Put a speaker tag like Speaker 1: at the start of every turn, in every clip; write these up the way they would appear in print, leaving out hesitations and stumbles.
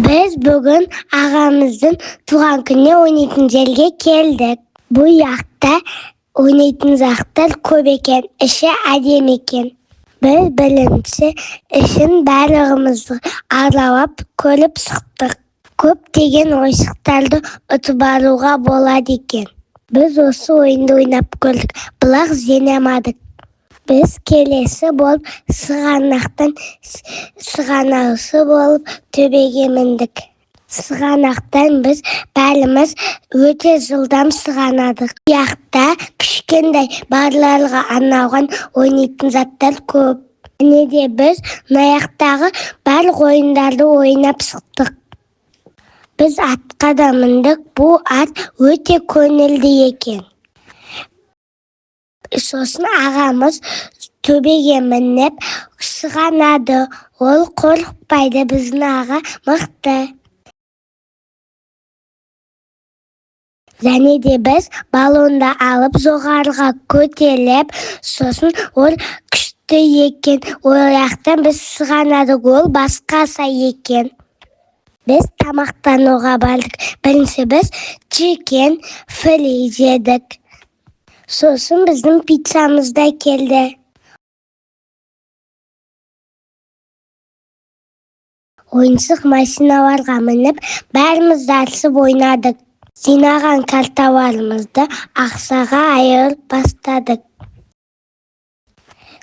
Speaker 1: Biz bugün ağamыздың туған күніне ойнайтын жерге келдік. Бұл жақта ойнайтын заттар көп екен, іші әдемі екен. Біз бірінші ішін барлығымыз аралап көріп шықтық. Көптеген ойыншықтарды ұтып алуға болады екен. Біз осы ойынды ойнап көрдік, бірақ жеңемедік. Біз келесі болып сығанақшы болып төбеге міндік. Сығанақтан біз бәріміз өте жылдам сығанадық. Яқта кішкентай балаларға арналған ойнайтын заттар көп. Және де біз аяқтағы барлық ойындарды ойнап шықтық. Біз атқа да міндік. Бұл ат өте көңілді екен. Сосын ағамыз төбеге мініп сығанады. Ол қорықпайды, біздің аға мықты. Және де біз балонды алып жоғарыға көтеріліп, сосын ол күшті екен. Ол жақтан біз сығанадық, ол басқаша екен. Біз тамақтануға бардық. Бірінші біз чикен фри жедік. Сосын біздің пиццамыз да келді. Ойыншық машиналарға мініп, бәріміз дарысып ойнадық. Жинаған карталарымызды ақшаға айырып бастадық.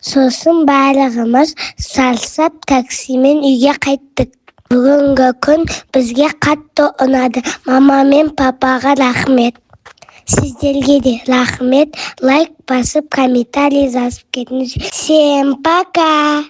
Speaker 1: Сосын барлығымыз салсап таксимен үйге қайттық. Бүгінгі күн бізге қатты ұнады. Мама мен папаға рахмет. Сіздерге де рахмет. Лайк басып, комментарий жазып кетіңіз. Всем пока!